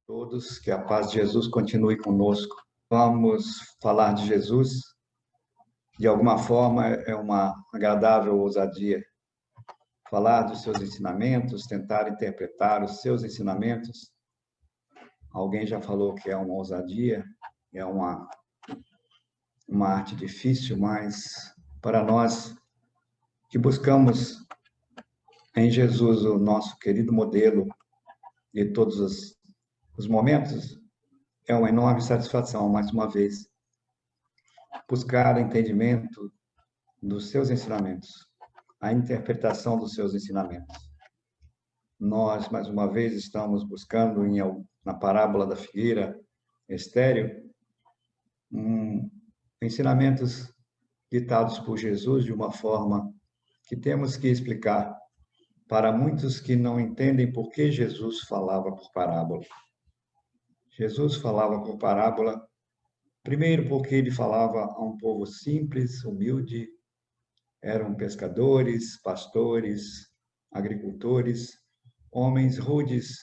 Todos, que a paz de Jesus continue conosco. Vamos falar de Jesus. De alguma forma, é uma agradável ousadia. Falar dos seus ensinamentos, tentar interpretar os seus ensinamentos. Alguém já falou que é uma ousadia, é uma arte difícil, mas para nós que buscamos em Jesus o nosso querido modelo de todos os momentos, é uma enorme satisfação, mais uma vez, buscar entendimento dos seus ensinamentos, a interpretação dos seus ensinamentos. Nós, mais uma vez, estamos buscando na parábola da figueira estéril, ensinamentos ditados por Jesus de uma forma que temos que explicar para muitos que não entendem por que Jesus falava por parábola. Jesus falava por parábola, primeiro porque ele falava a um povo simples, humilde, eram pescadores, pastores, agricultores, homens rudes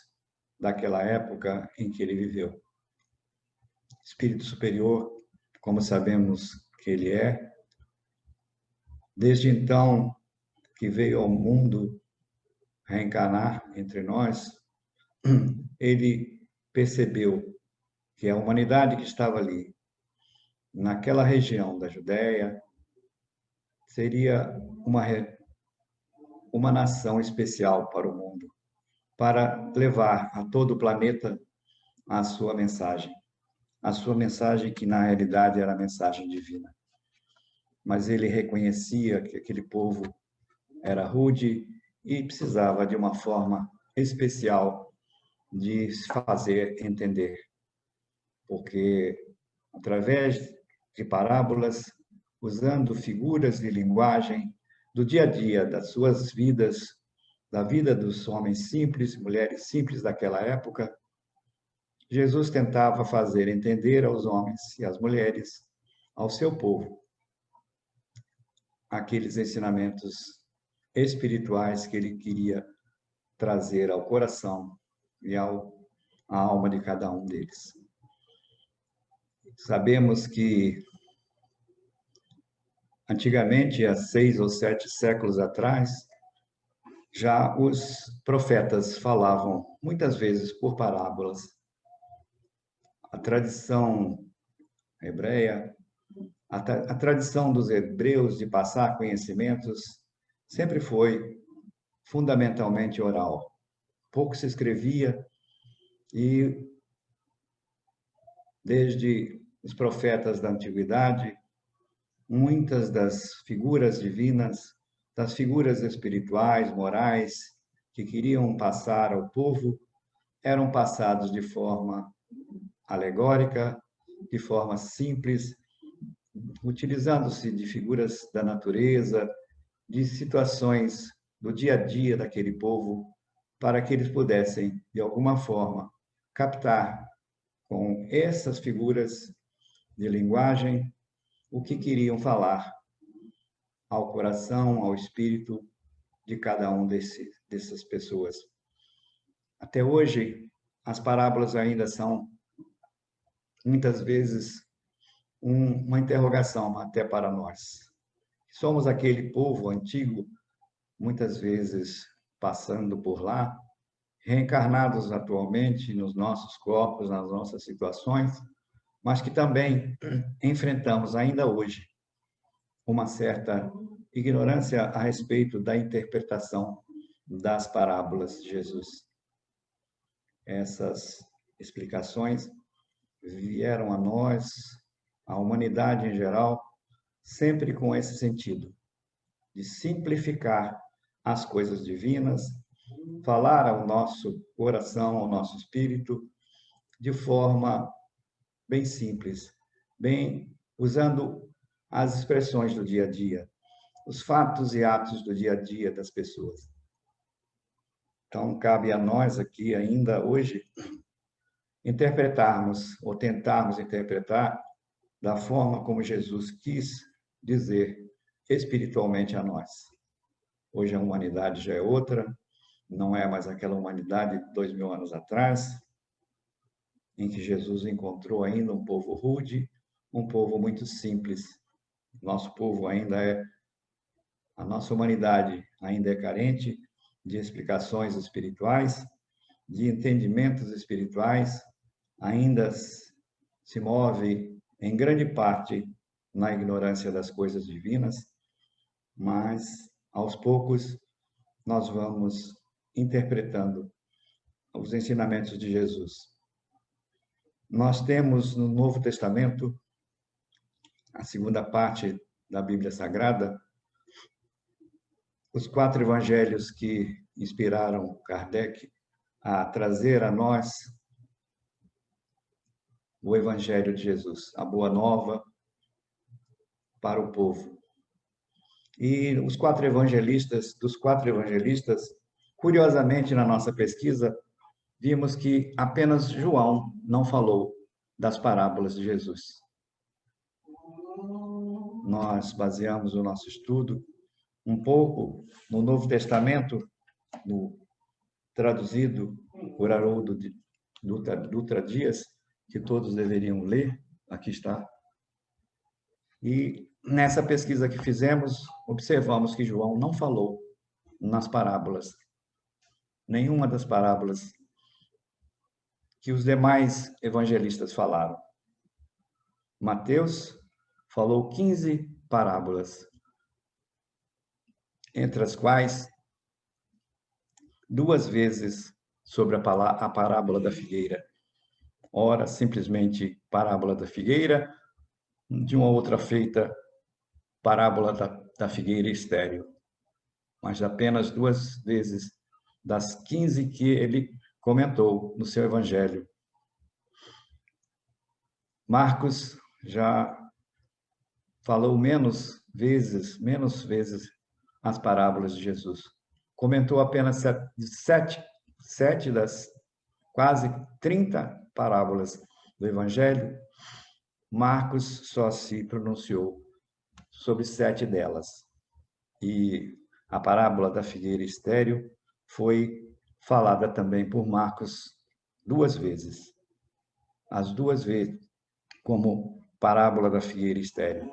daquela época em que ele viveu. Espírito superior, como sabemos que ele é, desde então que veio ao mundo reencarnar entre nós, ele percebeu que a humanidade que estava ali, naquela região da Judéia, seria uma nação especial para o mundo, para levar a todo o planeta a sua mensagem que na realidade era a mensagem divina. Mas ele reconhecia que aquele povo era rude e precisava de uma forma especial de se fazer entender, porque através de parábolas, usando figuras de linguagem do dia a dia, das suas vidas, da vida dos homens simples, mulheres simples daquela época, Jesus tentava fazer entender aos homens e às mulheres, ao seu povo, aqueles ensinamentos espirituais que ele queria trazer ao coração e à alma de cada um deles. Sabemos que antigamente, há 6 ou 7 séculos atrás, já os profetas falavam muitas vezes por parábolas. A tradição hebreia, a tradição dos hebreus de passar conhecimentos sempre foi fundamentalmente oral. Pouco se escrevia e, desde os profetas da antiguidade, muitas das figuras divinas, das figuras espirituais, morais, que queriam passar ao povo, eram passados de forma alegórica, de forma simples, utilizando-se de figuras da natureza, de situações do dia a dia daquele povo, para que eles pudessem, de alguma forma, captar com essas figuras de linguagem o que queriam falar ao coração, ao espírito de cada um dessas pessoas. Até hoje, as parábolas ainda são, muitas vezes, uma interrogação até para nós. Somos aquele povo antigo, muitas vezes passando por lá, reencarnados atualmente nos nossos corpos, nas nossas situações, mas que também enfrentamos ainda hoje uma certa ignorância a respeito da interpretação das parábolas de Jesus. Essas explicações vieram a nós, à humanidade em geral, sempre com esse sentido, de simplificar as coisas divinas, falar ao nosso coração, ao nosso espírito, de forma bem simples, bem usando as expressões do dia a dia, os fatos e atos do dia a dia das pessoas. Então, cabe a nós aqui ainda hoje interpretarmos ou tentarmos interpretar da forma como Jesus quis dizer espiritualmente a nós. Hoje a humanidade já é outra, não é mais aquela humanidade de 2000 anos atrás, em que Jesus encontrou ainda um povo rude, um povo muito simples. Nosso povo ainda é, a nossa humanidade ainda é carente de explicações espirituais, de entendimentos espirituais, ainda se move em grande parte na ignorância das coisas divinas, mas aos poucos nós vamos interpretando os ensinamentos de Jesus. Nós temos no Novo Testamento, a segunda parte da Bíblia Sagrada, os 4 evangelhos que inspiraram Kardec a trazer a nós o Evangelho de Jesus, a Boa Nova para o povo. E os 4 evangelistas, dos 4 evangelistas, curiosamente, na nossa pesquisa, vimos que apenas João não falou das parábolas de Jesus. Nós baseamos o nosso estudo um pouco no Novo Testamento, no traduzido por Haroldo Dutra Dias, que todos deveriam ler, aqui está. E nessa pesquisa que fizemos, observamos que João não falou nas parábolas, nenhuma das parábolas que os demais evangelistas falaram. Mateus falou 15 parábolas, entre as quais 2 vezes sobre a parábola da figueira. Ora, simplesmente parábola da figueira, de uma outra feita, parábola da figueira estéril. Mas apenas 2 vezes das 15 que ele comentou no seu evangelho. Marcos já falou menos vezes as parábolas de Jesus. Comentou apenas 7 das quase 30 parábolas do evangelho. Marcos só se pronunciou sobre 7 delas. E a parábola da figueira estéril foi falada também por Marcos 2 vezes. As 2 vezes como parábola da figueira estéril.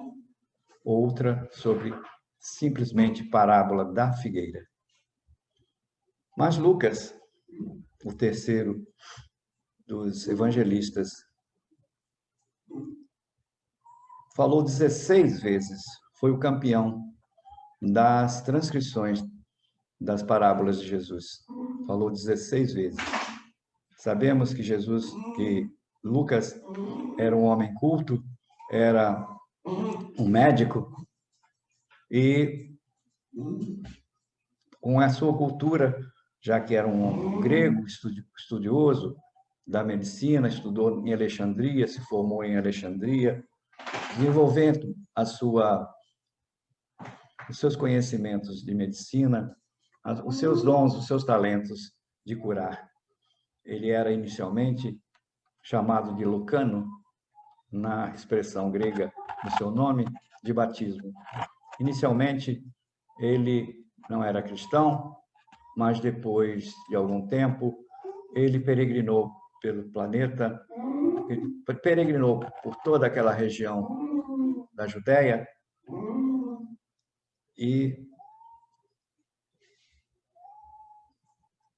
Outra sobre simplesmente parábola da figueira. Mas Lucas, o terceiro dos evangelistas, falou 16 vezes, foi o campeão das transcrições das parábolas de Jesus. Falou 16 vezes. Sabemos que Lucas era um homem culto, era um médico, e com a sua cultura, já que era um homem grego, estudioso da medicina, estudou em Alexandria, se formou em Alexandria, desenvolvendo os seus conhecimentos de medicina, os seus dons, os seus talentos de curar. Ele era inicialmente chamado de Lucano, na expressão grega do seu nome de batismo. Inicialmente, ele não era cristão, mas depois de algum tempo, ele peregrinou pelo planeta, peregrinou por toda aquela região da Judéia e,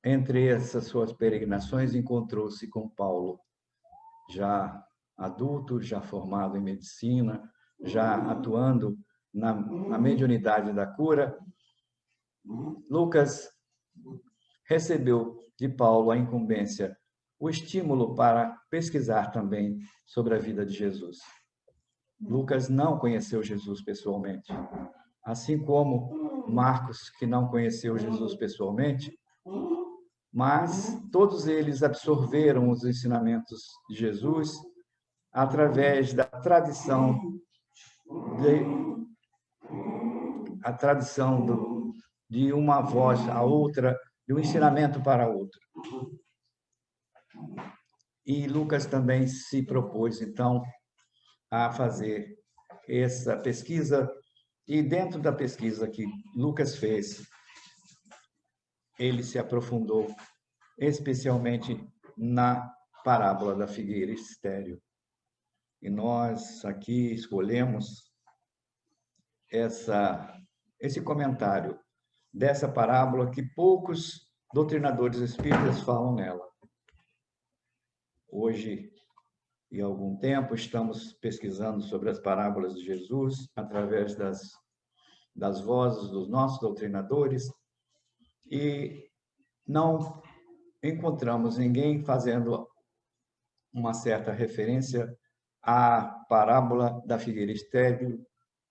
entre essas suas peregrinações, encontrou-se com Paulo, já adulto, já formado em medicina, já atuando na mediunidade da cura. Lucas recebeu de Paulo a incumbência, o estímulo para pesquisar também sobre a vida de Jesus. Lucas não conheceu Jesus pessoalmente, assim como Marcos, que não conheceu Jesus pessoalmente, mas todos eles absorveram os ensinamentos de Jesus através da tradição de uma voz a outra, de um ensinamento para outro. E Lucas também se propôs, então, a fazer essa pesquisa, e dentro da pesquisa que Lucas fez, ele se aprofundou especialmente na parábola da figueira estéril. E nós aqui escolhemos esse comentário dessa parábola que poucos doutrinadores espíritas falam nela. Hoje, e há algum tempo, estamos pesquisando sobre as parábolas de Jesus através das vozes dos nossos doutrinadores e não encontramos ninguém fazendo uma certa referência à parábola da figueira estéril,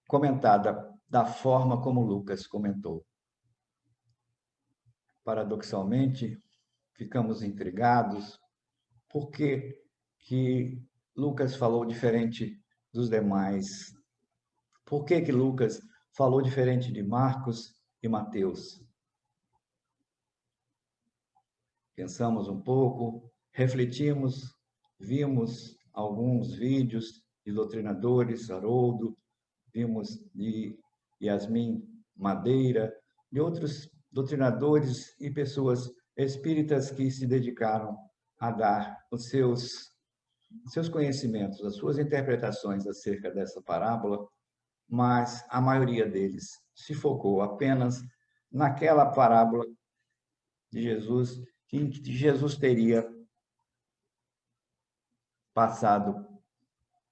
comentada da forma como Lucas comentou. Paradoxalmente, ficamos intrigados por que Lucas falou diferente dos demais. Por que Lucas falou diferente de Marcos e Mateus? Pensamos um pouco, refletimos, vimos alguns vídeos de doutrinadores, Haroldo, vimos de Yasmin Madeira, de outros doutrinadores e pessoas espíritas que se dedicaram a dar os seus conhecimentos, as suas interpretações acerca dessa parábola, mas a maioria deles se focou apenas naquela parábola de Jesus, em que Jesus teria passado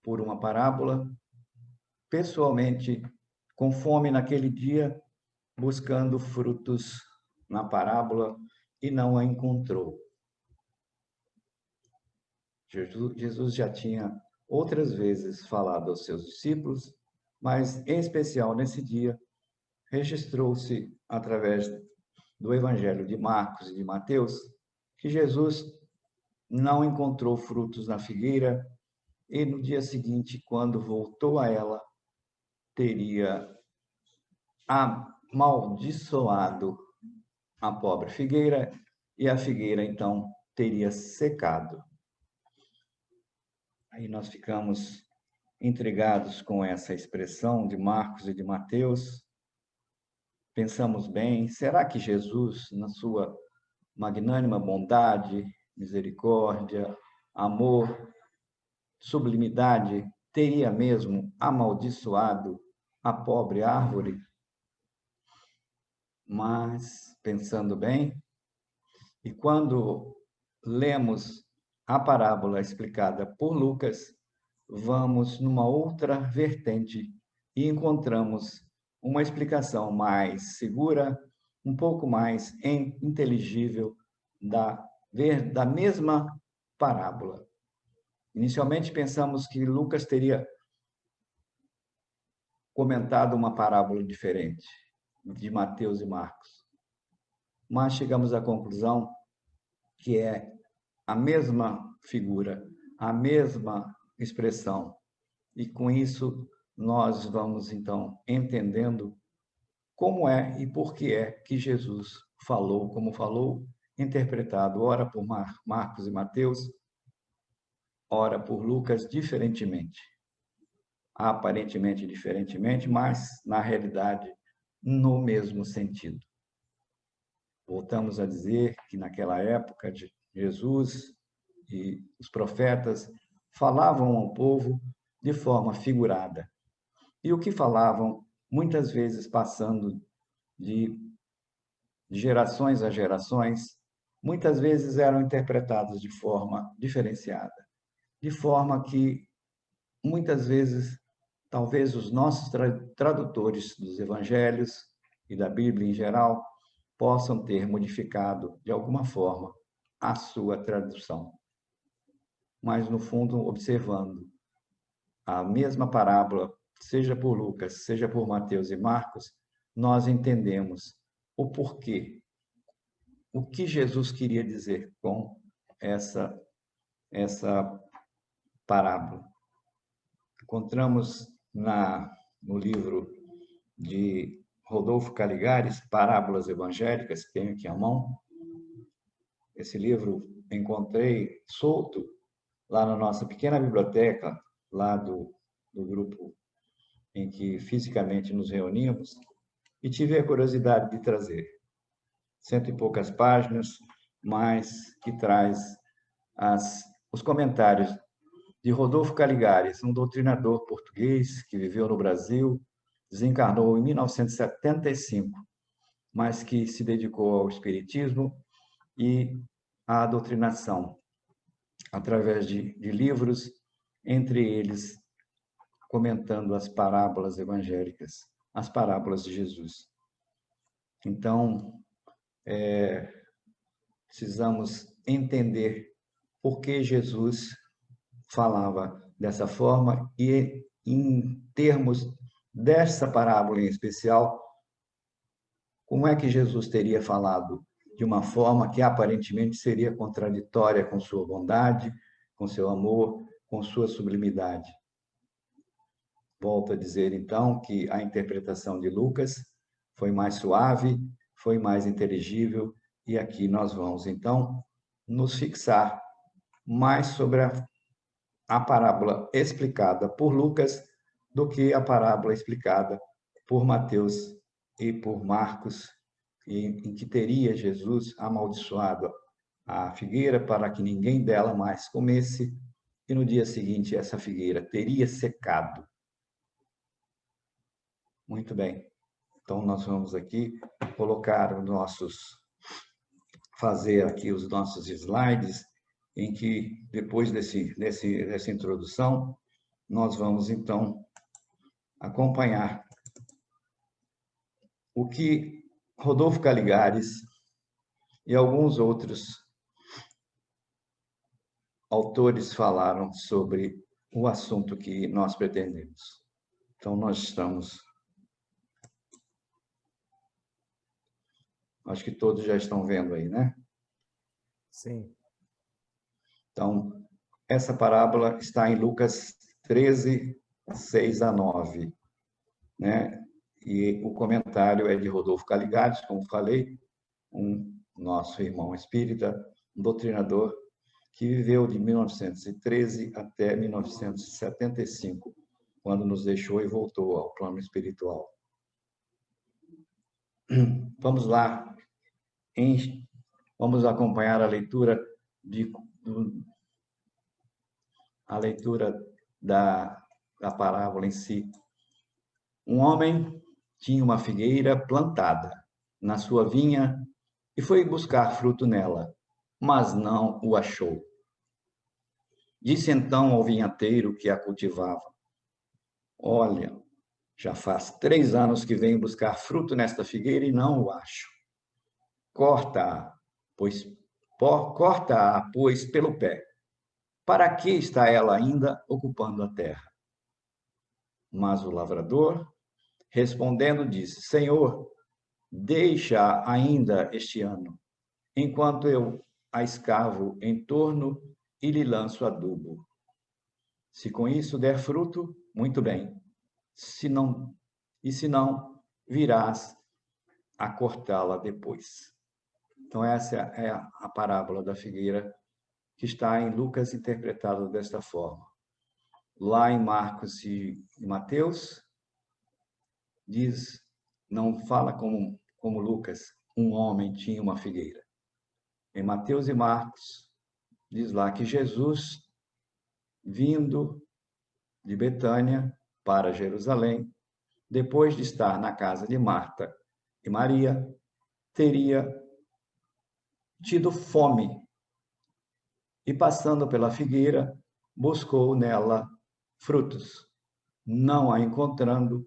por uma parábola, pessoalmente, com fome naquele dia, buscando frutos na parábola e não a encontrou. Jesus já tinha outras vezes falado aos seus discípulos, mas em especial nesse dia, registrou-se através do Evangelho de Marcos e de Mateus que Jesus não encontrou frutos na figueira e no dia seguinte, quando voltou a ela, teria amaldiçoado a pobre figueira e a figueira então teria secado. Aí nós ficamos intrigados com essa expressão de Marcos e de Mateus. Pensamos bem, será que Jesus, na sua magnânima bondade, misericórdia, amor, sublimidade, teria mesmo amaldiçoado a pobre árvore? Mas, pensando bem, e quando lemos a parábola explicada por Lucas, vamos numa outra vertente e encontramos uma explicação mais segura, um pouco mais inteligível da mesma parábola. Inicialmente pensamos que Lucas teria comentado uma parábola diferente de Mateus e Marcos, mas chegamos à conclusão que é a mesma figura, a mesma expressão. E com isso nós vamos então entendendo como é e por que é que Jesus falou como falou, interpretado ora por Marcos e Mateus, ora por Lucas diferentemente. Aparentemente diferentemente, mas na realidade no mesmo sentido. Voltamos a dizer que naquela época de Jesus e os profetas falavam ao povo de forma figurada. E o que falavam, muitas vezes passando de gerações a gerações, muitas vezes eram interpretados de forma diferenciada, de forma que muitas vezes talvez os nossos tradutores dos evangelhos e da Bíblia em geral possam ter modificado de alguma forma a sua tradução. Mas, no fundo, observando a mesma parábola, seja por Lucas, seja por Mateus e Marcos, nós entendemos o porquê, o que Jesus queria dizer com essa parábola. Encontramos no livro de Rodolfo Caligares, Parábolas Evangélicas, que tenho aqui à mão. Esse livro encontrei solto lá na nossa pequena biblioteca, lá do grupo em que fisicamente nos reunimos, e tive a curiosidade de trazer. 100 e poucas páginas, mas que traz as os comentários de Rodolfo Caligares, um doutrinador português que viveu no Brasil, desencarnou em 1975, mas que se dedicou ao espiritismo e à doutrinação, através de livros, entre eles comentando as parábolas evangélicas, as parábolas de Jesus. Então, precisamos entender por que Jesus falava dessa forma e, em termos dessa parábola em especial, como é que Jesus teria falado de uma forma que aparentemente seria contraditória com sua bondade, com seu amor, com sua sublimidade. Volto a dizer, então, que a interpretação de Lucas foi mais suave, foi mais inteligível, e aqui nós vamos, então, nos fixar mais sobre a parábola explicada por Lucas do que a parábola explicada por Mateus e por Marcos, em que teria Jesus amaldiçoado a figueira para que ninguém dela mais comesse, e no dia seguinte essa figueira teria secado. Muito bem. Então, nós vamos aqui colocar fazer aqui os nossos slides, em que, depois dessa introdução, nós vamos, então, acompanhar o que Rodolfo Caligares e alguns outros autores falaram sobre o assunto que nós pretendemos. Então, nós estamos... Acho que todos já estão vendo aí, né? Sim. Então, essa parábola está em Lucas 13, 6-9, né? E o comentário é de Rodolfo Caligares, como falei, um nosso irmão espírita, um doutrinador que viveu de 1913 até 1975, quando nos deixou e voltou ao plano espiritual. Vamos lá, vamos acompanhar a leitura da parábola em si. Um homem tinha uma figueira plantada na sua vinha e foi buscar fruto nela, mas não o achou. Disse então ao vinhateiro que a cultivava: olha, já faz 3 anos que venho buscar fruto nesta figueira e não o acho. Corta-a, pois, pelo pé. Para que está ela ainda ocupando a terra? Mas o lavrador, respondendo, disse: Senhor, deixa ainda este ano, enquanto eu a escavo em torno e lhe lanço adubo. Se com isso der fruto, muito bem. Se não, virás a cortá-la depois. Então, essa é a parábola da figueira que está em Lucas interpretado desta forma. Lá em Marcos e Mateus, diz, não fala como Lucas, um homem tinha uma figueira. Em Mateus e Marcos, diz lá que Jesus, vindo de Betânia para Jerusalém, depois de estar na casa de Marta e Maria, teria tido fome e, passando pela figueira, buscou nela frutos. Não a encontrando,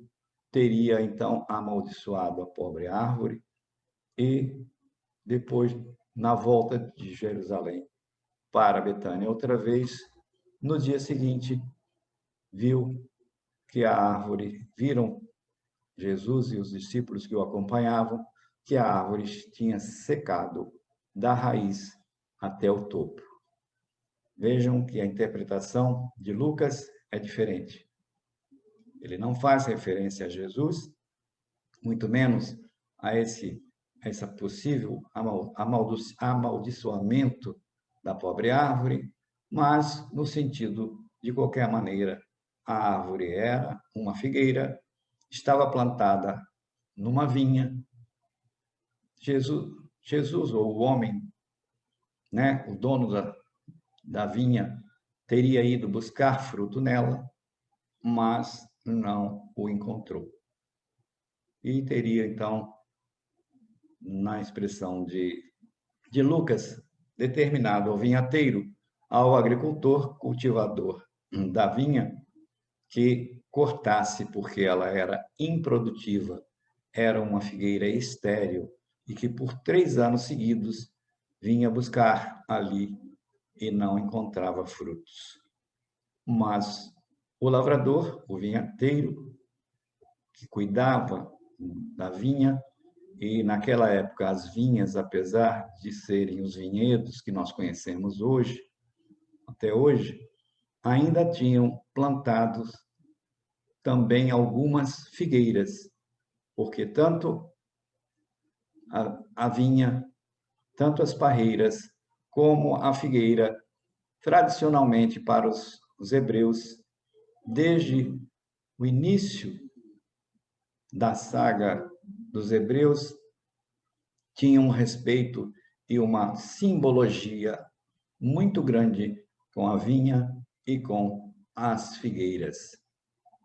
teria então amaldiçoado a pobre árvore e, depois, na volta de Jerusalém para Betânia outra vez, no dia seguinte, viram Jesus e os discípulos que o acompanhavam, que a árvore tinha secado da raiz até o topo. Vejam que a interpretação de Lucas é diferente. Ele não faz referência a Jesus, muito menos a essa possível amaldiçoamento da pobre árvore, mas no sentido, de qualquer maneira, a árvore era uma figueira, estava plantada numa vinha. Jesus ou o homem, né, o dono da vinha teria ido buscar fruto nela, mas não o encontrou. E teria, então, na expressão de Lucas, determinado ao vinhateiro, ao agricultor cultivador da vinha, que cortasse, porque ela era improdutiva, era uma figueira estéril, e que por 3 anos seguidos vinha buscar ali e não encontrava frutos. Mas o lavrador, o vinhateiro, que cuidava da vinha, e naquela época as vinhas, apesar de serem os vinhedos que nós conhecemos hoje, até hoje, ainda tinham plantados também algumas figueiras, porque tanto a vinha, tanto as parreiras, como a figueira, tradicionalmente para os hebreus, desde o início da saga dos hebreus, tinham um respeito e uma simbologia muito grande com a vinha e com as figueiras.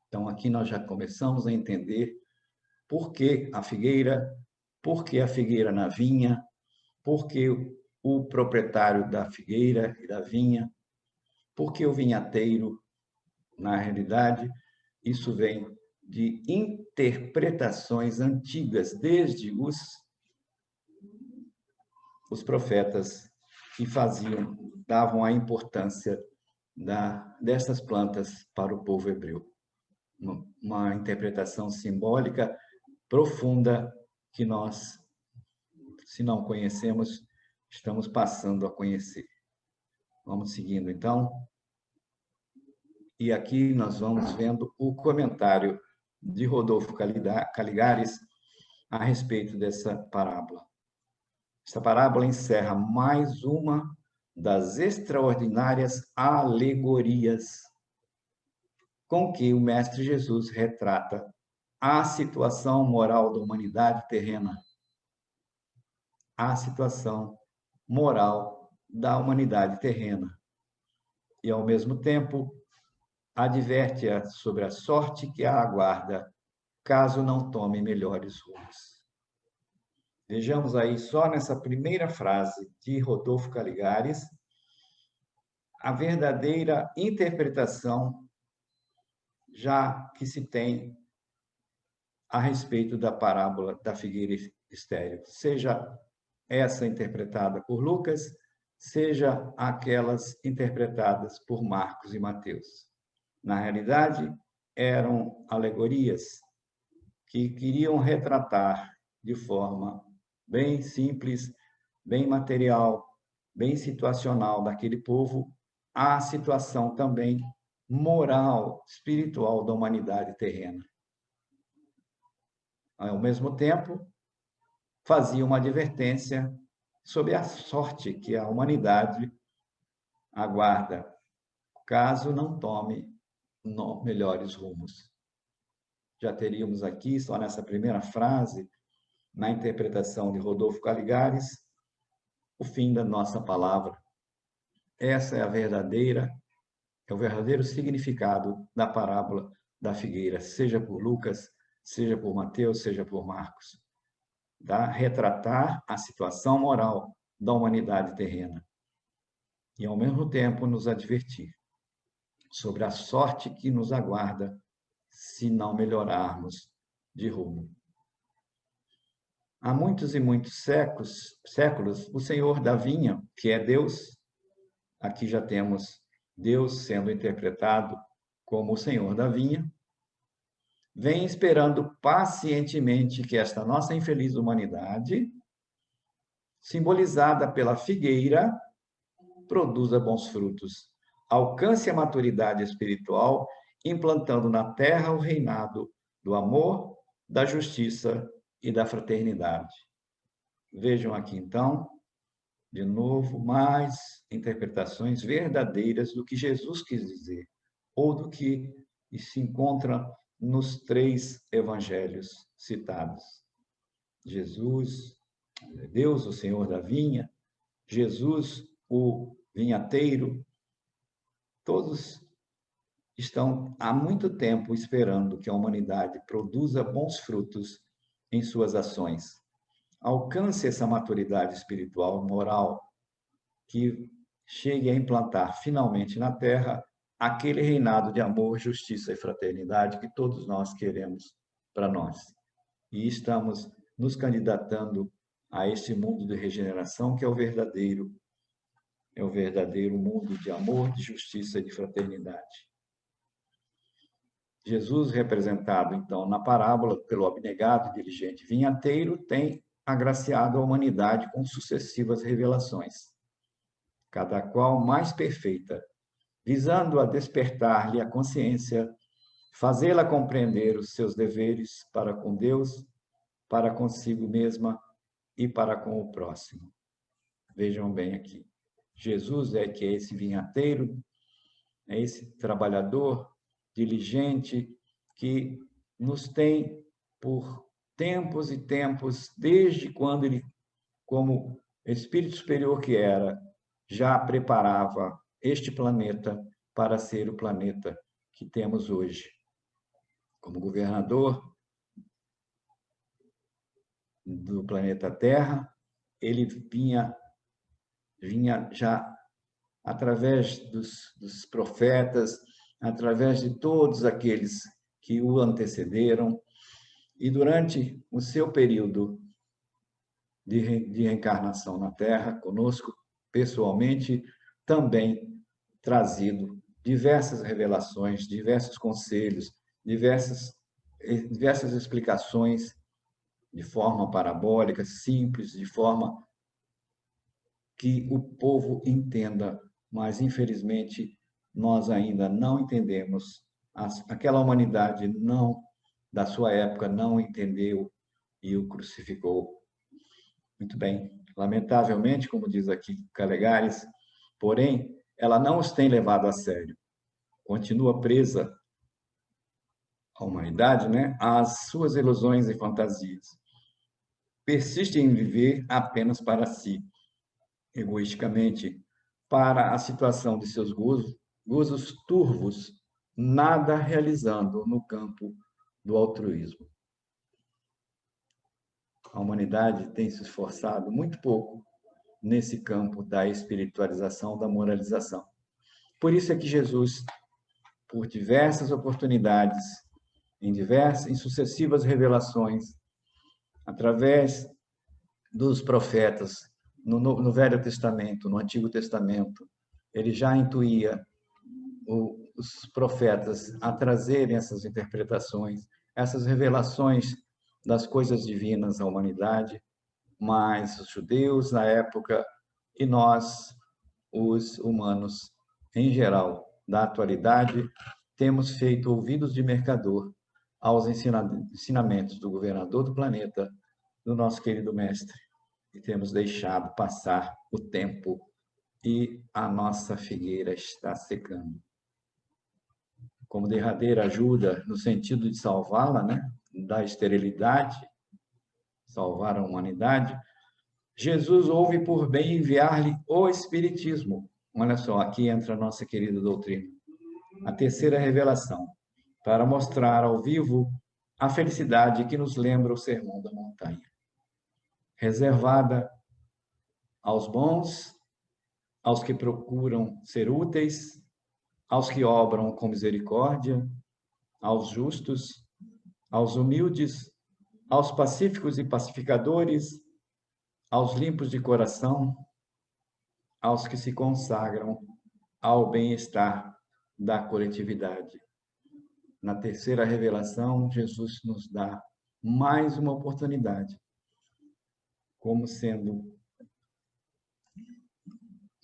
Então, aqui nós já começamos a entender por que a figueira na vinha, por que o proprietário da figueira e da vinha, por que o vinhateiro. Na realidade, isso vem de interpretações antigas, desde os profetas que davam a importância dessas plantas para o povo hebreu. Uma interpretação simbólica profunda que nós, se não conhecemos, estamos passando a conhecer. Vamos seguindo, então. E aqui nós vamos vendo o comentário de Rodolfo Caligares a respeito dessa parábola. Esta parábola encerra mais uma das extraordinárias alegorias com que o Mestre Jesus retrata a situação moral da humanidade terrena. A situação moral da humanidade terrena. E, ao mesmo tempo, adverte-a sobre a sorte que a aguarda, caso não tome melhores rumos. Vejamos aí, só nessa primeira frase de Rodolfo Caligares, a verdadeira interpretação já que se tem a respeito da parábola da figueira estéril, seja essa interpretada por Lucas, seja aquelas interpretadas por Marcos e Mateus. Na realidade, eram alegorias que queriam retratar de forma bem simples, bem material, bem situacional daquele povo, a situação também moral, espiritual da humanidade terrena. Ao mesmo tempo, fazia uma advertência sobre a sorte que a humanidade aguarda, caso não tome melhores rumos. Já teríamos aqui, só nessa primeira frase, na interpretação de Rodolfo Caligares, o fim da nossa palavra. Essa é o verdadeiro significado da parábola da figueira, seja por Lucas, seja por Mateus, seja por Marcos. Retratar a situação moral da humanidade terrena e, ao mesmo tempo, nos advertir sobre a sorte que nos aguarda se não melhorarmos de rumo. Há muitos e muitos séculos, o Senhor da vinha, que é Deus, aqui já temos Deus sendo interpretado como o Senhor da vinha, vem esperando pacientemente que esta nossa infeliz humanidade, simbolizada pela figueira, produza bons frutos, alcance a maturidade espiritual, implantando na terra o reinado do amor, da justiça e da fraternidade. Vejam aqui, então, de novo, mais interpretações verdadeiras do que Jesus quis dizer, ou do que se encontra nos 3 evangelhos citados. Jesus, Deus, o Senhor da vinha, Jesus, o vinhateiro, todos estão há muito tempo esperando que a humanidade produza bons frutos em suas ações. Alcance essa maturidade espiritual, moral, que chegue a implantar finalmente na Terra aquele reinado de amor, justiça e fraternidade que todos nós queremos para nós. E estamos nos candidatando a este mundo de regeneração que é o verdadeiro mundo de amor, de justiça e de fraternidade. Jesus, representado, então, na parábola pelo abnegado e diligente vinhateiro, tem agraciado a humanidade com sucessivas revelações, cada qual mais perfeita, visando a despertar-lhe a consciência, fazê-la compreender os seus deveres para com Deus, para consigo mesma e para com o próximo. Vejam bem aqui. Jesus que é esse vinhateiro, é esse trabalhador diligente que nos tem por tempos e tempos, desde quando ele, como espírito superior que era, já preparava este planeta para ser o planeta que temos hoje. Como governador do planeta Terra, ele vinha já através dos profetas, através de todos aqueles que o antecederam, e durante o seu período de reencarnação na Terra, conosco, pessoalmente, também trazido diversas revelações, diversos conselhos, diversas explicações de forma parabólica, simples, de forma que o povo entenda, mas infelizmente nós ainda não entendemos. Aquela humanidade da sua época não entendeu e o crucificou. Muito bem. Lamentavelmente, como diz aqui Calegares, porém, ela não os tem levado a sério. Continua presa a humanidade, né, às suas ilusões e fantasias. Persiste em viver apenas para si, egoisticamente, para a situação de seus gozos turvos, nada realizando no campo do altruísmo. A humanidade tem se esforçado muito pouco nesse campo da espiritualização, da moralização. Por isso é que Jesus, por diversas oportunidades, em sucessivas revelações, através dos profetas, no Velho Testamento, no Antigo Testamento, ele já intuía os profetas a trazerem essas interpretações, essas revelações das coisas divinas à humanidade, mas os judeus na época e nós, os humanos em geral, da atualidade, temos feito ouvidos de mercador aos ensinamentos do governador do planeta, do nosso querido mestre, e temos deixado passar o tempo e a nossa figueira está secando. Como derradeira ajuda no sentido de salvá-la, né, da esterilidade, salvar a humanidade, Jesus houve por bem enviar-lhe o Espiritismo. Olha só, aqui entra a nossa querida doutrina. A terceira revelação, para mostrar ao vivo a felicidade que nos lembra o Sermão da Montanha. Reservada aos bons, aos que procuram ser úteis, aos que obram com misericórdia, aos justos, aos humildes, aos pacíficos e pacificadores, aos limpos de coração, aos que se consagram ao bem-estar da coletividade. Na terceira revelação, Jesus nos dá mais uma oportunidade, como sendo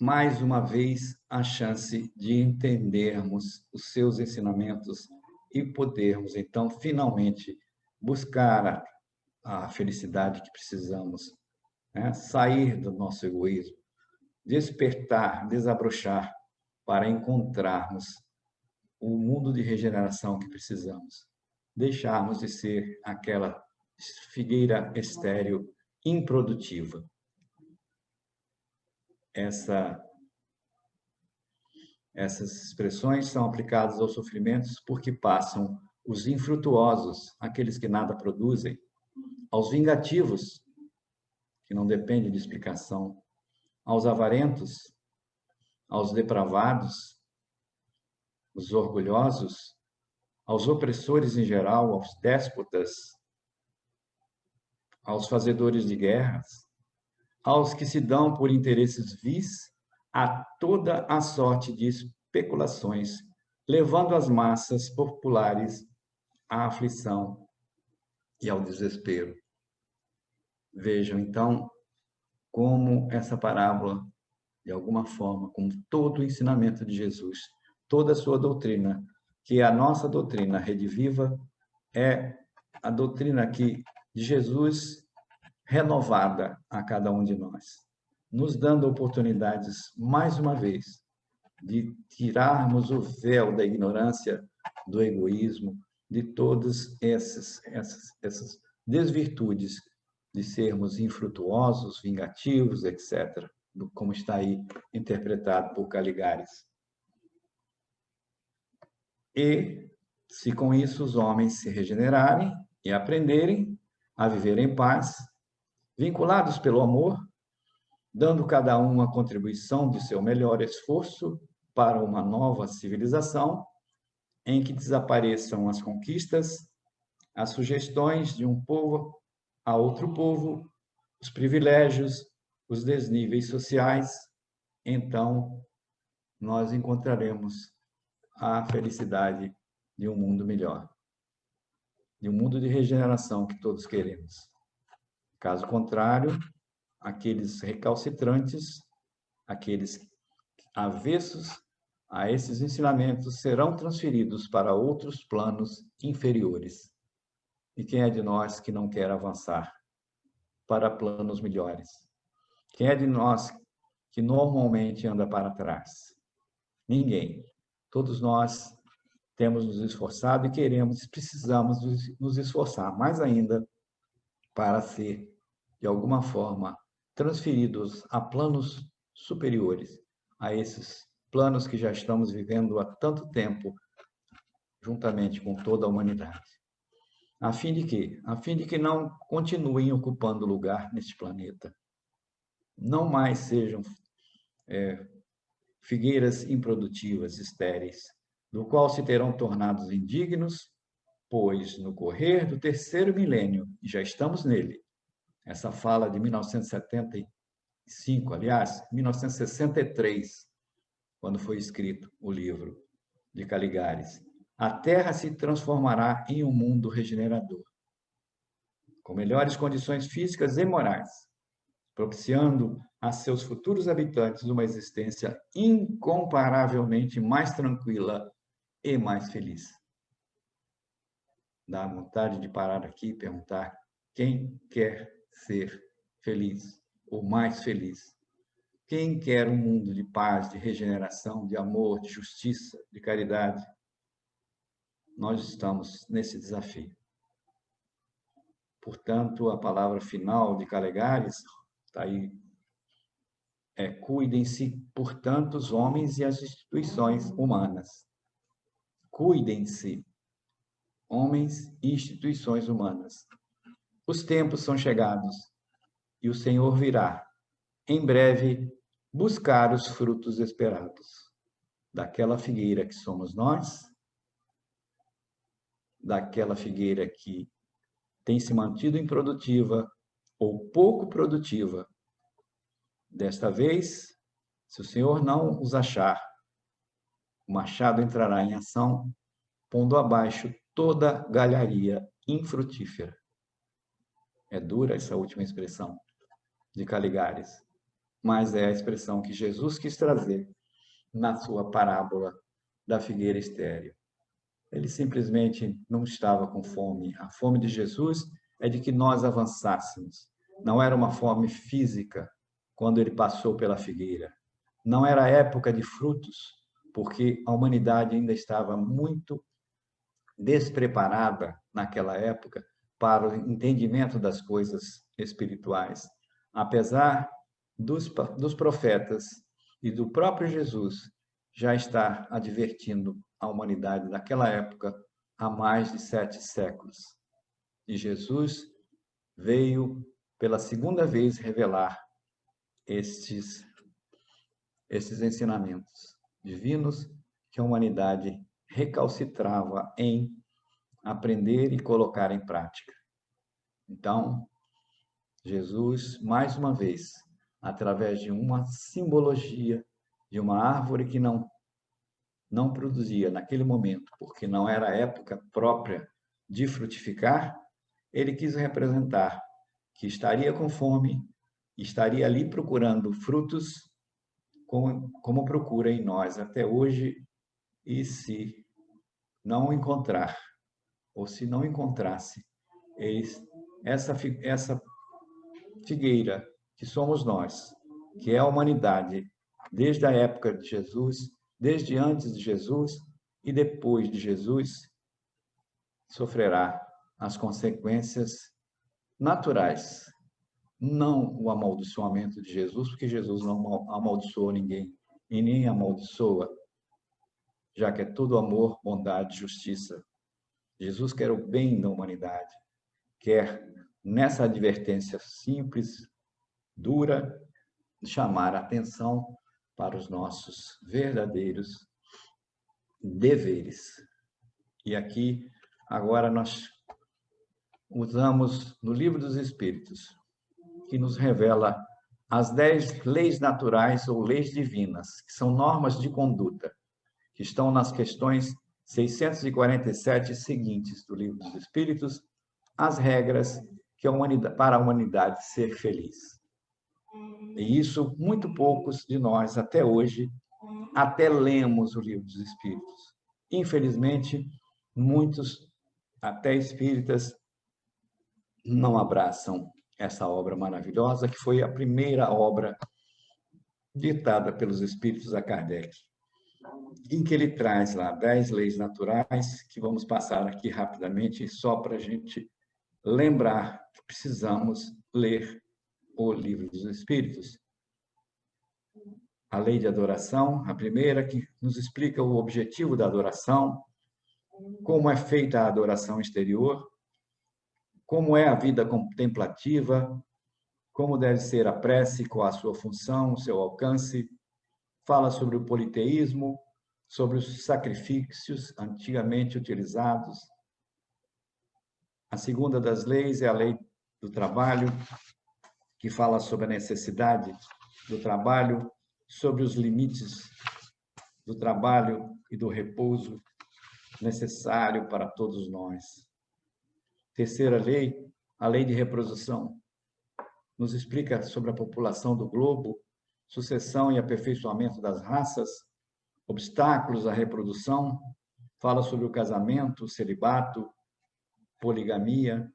mais uma vez a chance de entendermos os seus ensinamentos e podermos, então, finalmente buscar a felicidade que precisamos, né? Sair do nosso egoísmo, despertar, desabrochar para encontrarmos o mundo de regeneração que precisamos. Deixarmos de ser aquela figueira estéril, improdutiva. Essa Essas expressões são aplicadas aos sofrimentos porque passam os infrutuosos, aqueles que nada produzem, aos vingativos, que não dependem de explicação, aos avarentos, aos depravados, os orgulhosos, aos opressores em geral, aos déspotas, aos fazedores de guerras, aos que se dão por interesses vis, a toda a sorte de especulações, levando as massas populares à aflição e ao desespero. Vejam, então, como essa parábola, de alguma forma, como todo o ensinamento de Jesus, toda a sua doutrina, que é a nossa doutrina, a Rede Viva, é a doutrina de Jesus renovada a cada um de nós, nos dando oportunidades, mais uma vez, de tirarmos o véu da ignorância, do egoísmo, de todas essas desvirtudes de sermos infrutuosos, vingativos, etc., como está aí interpretado por Caligares. E, se com isso os homens se regenerarem e aprenderem a viver em paz, vinculados pelo amor, dando cada um a contribuição de seu melhor esforço para uma nova civilização, em que desapareçam as conquistas, as sugestões de um povo a outro povo, os privilégios, os desníveis sociais, então nós encontraremos a felicidade de um mundo melhor, de um mundo de regeneração que todos queremos. Caso contrário, aqueles recalcitrantes, aqueles avessos a esses ensinamentos serão transferidos para outros planos inferiores. E quem é de nós que não quer avançar para planos melhores? Quem é de nós que normalmente anda para trás? Ninguém. Todos nós temos nos esforçado e queremos, precisamos nos esforçar mais ainda para ser, de alguma forma, transferidos a planos superiores, a esses planos que já estamos vivendo há tanto tempo, juntamente com toda a humanidade. A fim de quê? A fim de que não continuem ocupando lugar neste planeta. Não mais sejam figueiras improdutivas, estéreis, do qual se terão tornados indignos, pois no correr do terceiro milênio, e já estamos nele, essa fala de 1975, aliás, 1963, quando foi escrito o livro de Caligares, a Terra se transformará em um mundo regenerador, com melhores condições físicas e morais, propiciando a seus futuros habitantes uma existência incomparavelmente mais tranquila e mais feliz. Dá vontade de parar aqui e perguntar: quem quer ser feliz ou mais feliz? Quem quer um mundo de paz, de regeneração, de amor, de justiça, de caridade? Nós estamos nesse desafio. Portanto, a palavra final de Caligares está aí. Cuidem-se, portanto, os homens e as instituições humanas. Cuidem-se, homens e instituições humanas. Os tempos são chegados e o Senhor virá, em breve, buscar os frutos esperados daquela figueira que somos nós, daquela figueira que tem se mantido improdutiva ou pouco produtiva. Desta vez, se o Senhor não os achar, o machado entrará em ação, pondo abaixo toda galharia infrutífera. É dura essa última expressão de Caligares, mas é a expressão que Jesus quis trazer na sua parábola da figueira estéril. Ele simplesmente não estava com fome. A fome de Jesus é de que nós avançássemos. Não era uma fome física quando ele passou pela figueira. Não era época de frutos, porque a humanidade ainda estava muito despreparada naquela época para o entendimento das coisas espirituais. Apesar dos profetas e do próprio Jesus já está advertindo a humanidade daquela época há mais de 7 séculos. E Jesus veio pela segunda vez revelar estes ensinamentos divinos que a humanidade recalcitrava em aprender e colocar em prática. Então, Jesus, mais uma vez, através de uma simbologia de uma árvore que não produzia naquele momento, porque não era a época própria de frutificar, ele quis representar que estaria com fome, estaria ali procurando frutos, como procura em nós até hoje, e se não encontrar, ou se não encontrasse, essa figueira que somos nós, que é a humanidade, desde a época de Jesus, desde antes de Jesus e depois de Jesus, sofrerá as consequências naturais, não o amaldiçoamento de Jesus, porque Jesus não amaldiçoou ninguém e nem amaldiçoa, já que é tudo amor, bondade, justiça. Jesus quer o bem da humanidade, quer, nessa advertência simples, dura, chamar a atenção para os nossos verdadeiros deveres. E aqui, agora, nós usamos no Livro dos Espíritos, que nos revela as 10 leis naturais ou leis divinas, que são normas de conduta, que estão nas questões 647 seguintes do Livro dos Espíritos, as regras que para a humanidade ser feliz. E isso, muito poucos de nós, até hoje, até lemos o Livro dos Espíritos. Infelizmente, muitos, até espíritas, não abraçam essa obra maravilhosa, que foi a primeira obra ditada pelos espíritos a Kardec, em que ele traz lá 10 leis naturais, que vamos passar aqui rapidamente, só para a gente lembrar que precisamos ler o Livro dos Espíritos. A lei de adoração, a primeira, que nos explica o objetivo da adoração, como é feita a adoração exterior, como é a vida contemplativa, como deve ser a prece, qual a sua função, o seu alcance. Fala sobre o politeísmo, sobre os sacrifícios antigamente utilizados. A segunda das leis é a lei do trabalho, que fala sobre a necessidade do trabalho, sobre os limites do trabalho e do repouso necessário para todos nós. Terceira lei, a lei de reprodução, nos explica sobre a população do globo, sucessão e aperfeiçoamento das raças, obstáculos à reprodução, fala sobre o casamento, o celibato, poligamia.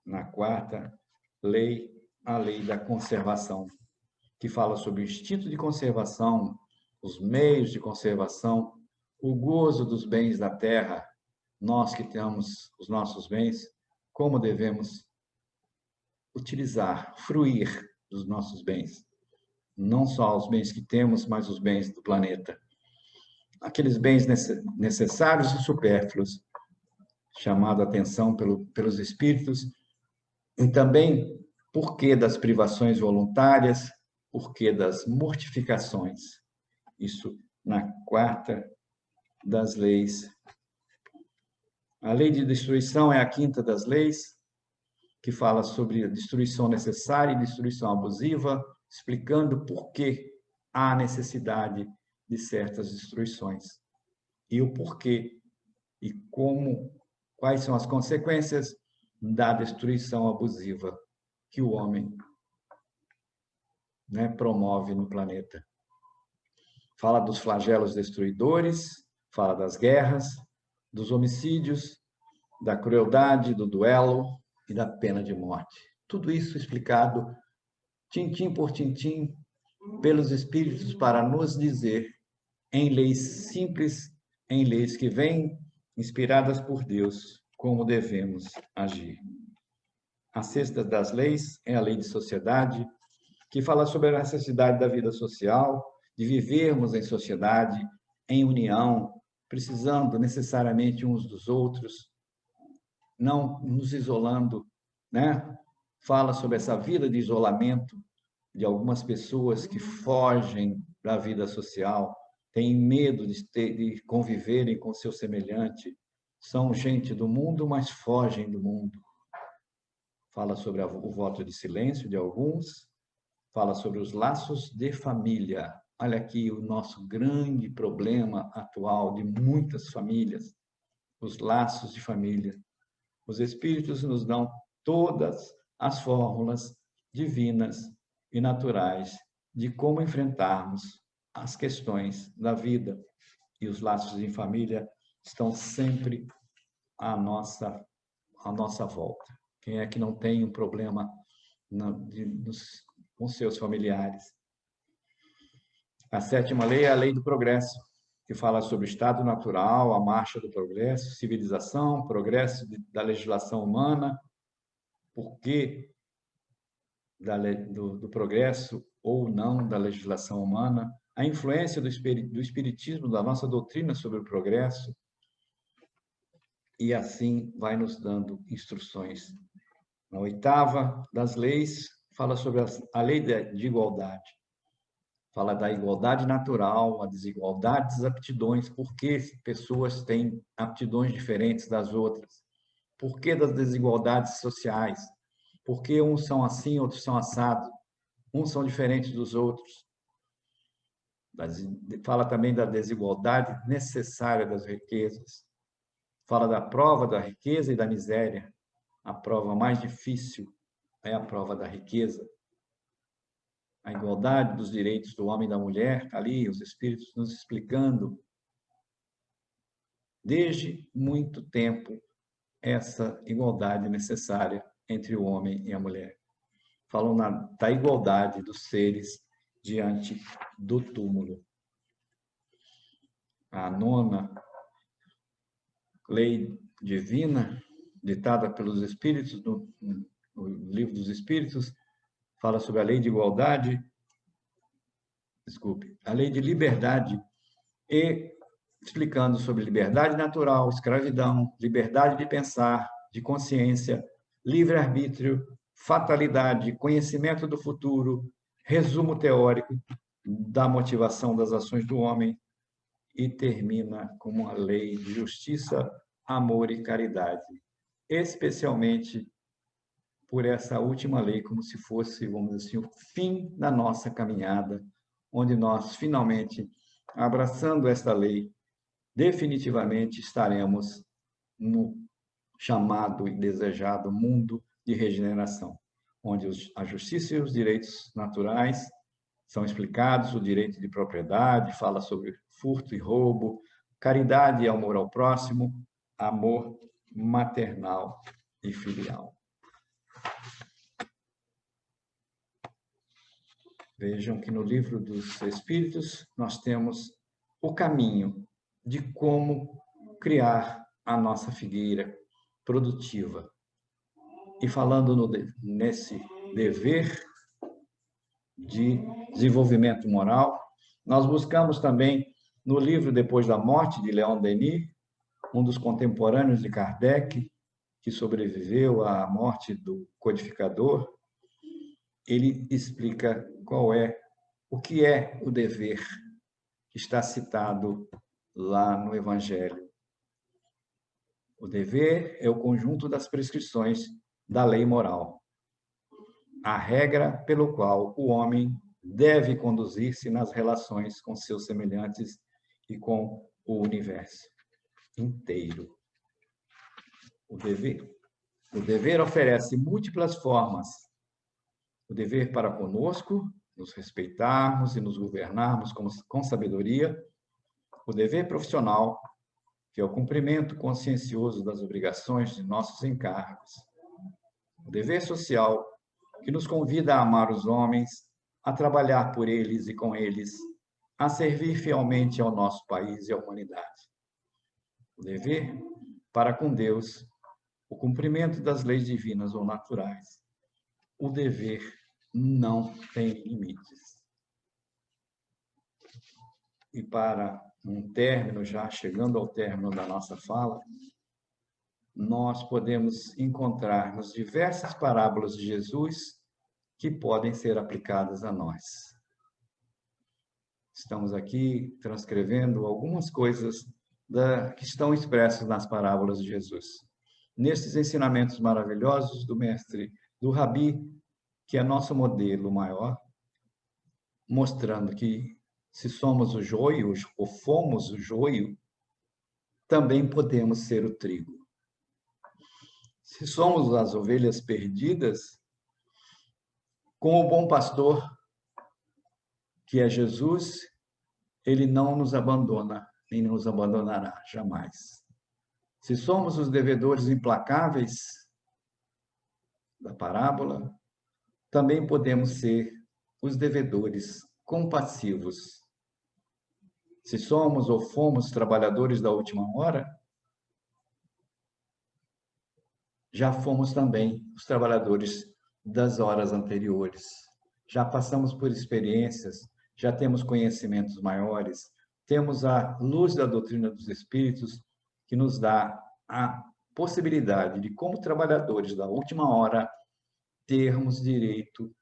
Na quarta lei, a lei da conservação, que fala sobre o instinto de conservação, os meios de conservação, o gozo dos bens da terra, nós que temos os nossos bens, como devemos utilizar, fruir dos nossos bens. Não só os bens que temos, mas os bens do planeta. Aqueles bens necessários e supérfluos, chamado a atenção pelos espíritos, e também por que das privações voluntárias, por que das mortificações. Isso na quarta das leis. A lei de destruição é a quinta das leis, que fala sobre a destruição necessária e destruição abusiva, explicando por que há necessidade de certas destruições e o porquê e quais são as consequências da destruição abusiva que o homem, promove no planeta. Fala dos flagelos destruidores, fala das guerras, dos homicídios, da crueldade, do duelo e da pena de morte. Tudo isso explicado, tintim por tintim, pelos espíritos para nos dizer, em leis simples, em leis que vêm inspiradas por Deus, como devemos agir. A sexta das leis é a lei de sociedade, que fala sobre a necessidade da vida social, de vivermos em sociedade, em união, precisando necessariamente uns dos outros, não nos isolando, né? Fala sobre essa vida de isolamento de algumas pessoas que fogem da vida social, têm medo de conviverem com seu semelhante, são gente do mundo, mas fogem do mundo. Fala sobre o voto de silêncio de alguns, fala sobre os laços de família. Olha aqui o nosso grande problema atual de muitas famílias, os laços de família. Os Espíritos nos dão todas as fórmulas divinas e naturais de como enfrentarmos as questões da vida. E os laços em família estão sempre à nossa volta. Quem é que não tem um problema com seus familiares? A sétima lei é a lei do progresso, que fala sobre o estado natural, a marcha do progresso, civilização, progresso da legislação humana, porquê do progresso ou não da legislação humana, a influência do espiritismo, da nossa doutrina sobre o progresso, e assim vai nos dando instruções. Na oitava das leis, fala sobre a lei de igualdade. Fala da igualdade natural, a desigualdade das aptidões, por que pessoas têm aptidões diferentes das outras, por que das desigualdades sociais, por que uns são assim, outros são assados, uns são diferentes dos outros. Fala também da desigualdade necessária das riquezas. Fala da prova da riqueza e da miséria. A prova mais difícil é a prova da riqueza. A igualdade dos direitos do homem e da mulher, ali os Espíritos nos explicando, desde muito tempo, essa igualdade necessária entre o homem e a mulher. Falam da igualdade dos seres diante do túmulo. A nona lei divina, ditada pelos Espíritos, no Livro dos Espíritos, fala sobre a lei de igualdade, a lei de liberdade, e explicando sobre liberdade natural, escravidão, liberdade de pensar, de consciência, livre-arbítrio, fatalidade, conhecimento do futuro, resumo teórico da motivação das ações do homem, e termina com uma lei de justiça, amor e caridade, especialmente por essa última lei, como se fosse, vamos dizer assim, o fim da nossa caminhada, onde nós, finalmente, abraçando esta lei, definitivamente estaremos no chamado e desejado mundo de regeneração, onde a justiça e os direitos naturais são explicados, o direito de propriedade, fala sobre furto e roubo, caridade e amor ao próximo, amor maternal e filial. Vejam que no Livro dos Espíritos nós temos o caminho de como criar a nossa figueira produtiva. E falando nesse dever de desenvolvimento moral, nós buscamos também no livro Depois da Morte, de Leon Denis, um dos contemporâneos de Kardec, que sobreviveu à morte do codificador, ele explica o que é o dever que está citado lá no Evangelho. O dever é o conjunto das prescrições da lei moral, a regra pelo qual o homem deve conduzir-se nas relações com seus semelhantes e com o universo inteiro. O dever oferece múltiplas formas. O dever para conosco, nos respeitarmos e nos governarmos com sabedoria. O dever profissional, que é o cumprimento consciencioso das obrigações de nossos encargos. O dever social, que nos convida a amar os homens, a trabalhar por eles e com eles, a servir fielmente ao nosso país e à humanidade. O dever para com Deus, o cumprimento das leis divinas ou naturais. O dever não tem limites. E para um término, já chegando ao término da nossa fala, nós podemos encontrar nas diversas parábolas de Jesus que podem ser aplicadas a nós. Estamos aqui transcrevendo algumas coisas que estão expressas nas parábolas de Jesus. Nesses ensinamentos maravilhosos do mestre, do Rabi, que é nosso modelo maior, mostrando que se somos o joio, ou fomos o joio, também podemos ser o trigo. Se somos as ovelhas perdidas, com o bom pastor, que é Jesus, ele não nos abandona, nem nos abandonará jamais. Se somos os devedores implacáveis da parábola, também podemos ser os devedores compassivos. Se somos ou fomos trabalhadores da última hora, já fomos também os trabalhadores das horas anteriores. Já passamos por experiências, já temos conhecimentos maiores, temos a luz da doutrina dos Espíritos, que nos dá a possibilidade de, como trabalhadores da última hora, termos direito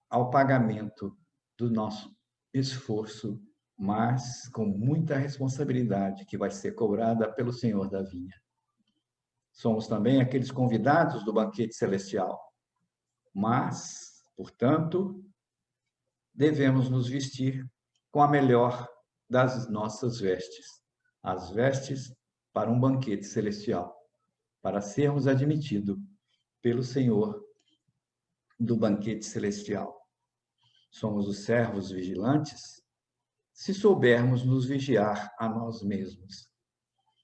ao pagamento do nosso esforço, mas com muita responsabilidade que vai ser cobrada pelo Senhor da vinha. Somos também aqueles convidados do banquete celestial, mas, portanto, devemos nos vestir com a melhor das nossas vestes, as vestes para um banquete celestial, para sermos admitidos pelo Senhor do banquete celestial. Somos os servos vigilantes, se soubermos nos vigiar a nós mesmos.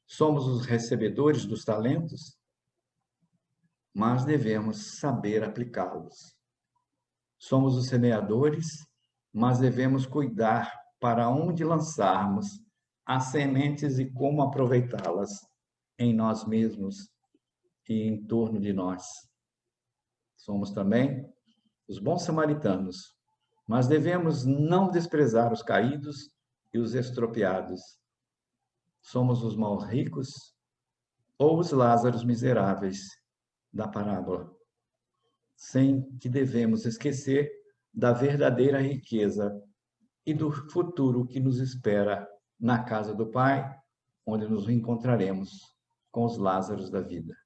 Somos os recebedores dos talentos, mas devemos saber aplicá-los. Somos os semeadores, mas devemos cuidar para onde lançarmos as sementes e como aproveitá-las em nós mesmos e em torno de nós. Somos também os bons samaritanos, mas devemos não desprezar os caídos e os estropiados. Somos os mal ricos ou os Lázaros miseráveis da parábola, sem que devemos esquecer da verdadeira riqueza e do futuro que nos espera na casa do Pai, onde nos encontraremos com os Lázaros da vida.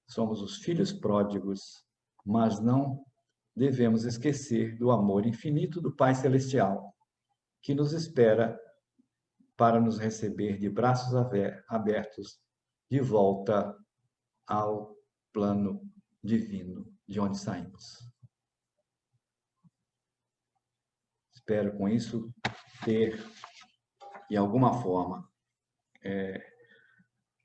Somos os filhos pródigos, mas não devemos esquecer do amor infinito do Pai Celestial, que nos espera para nos receber de braços abertos de volta ao plano divino de onde saímos. Espero com isso ter, de alguma forma,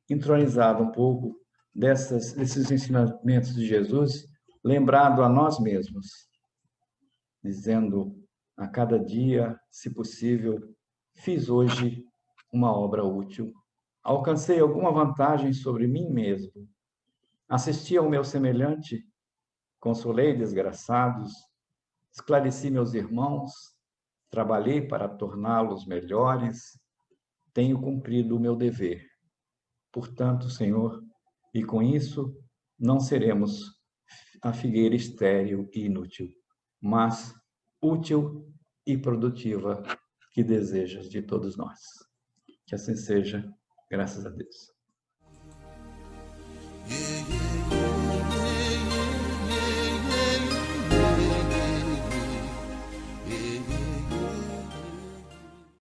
entronizado um pouco desses ensinamentos de Jesus, lembrado a nós mesmos, dizendo a cada dia, se possível, fiz hoje uma obra útil, alcancei alguma vantagem sobre mim mesmo, assisti ao meu semelhante, consolei desgraçados, esclareci meus irmãos, trabalhei para torná-los melhores, tenho cumprido o meu dever. Portanto, Senhor, e com isso não seremos a figueira estéril e inútil, mas útil e produtiva que desejas de todos nós. Que assim seja, graças a Deus.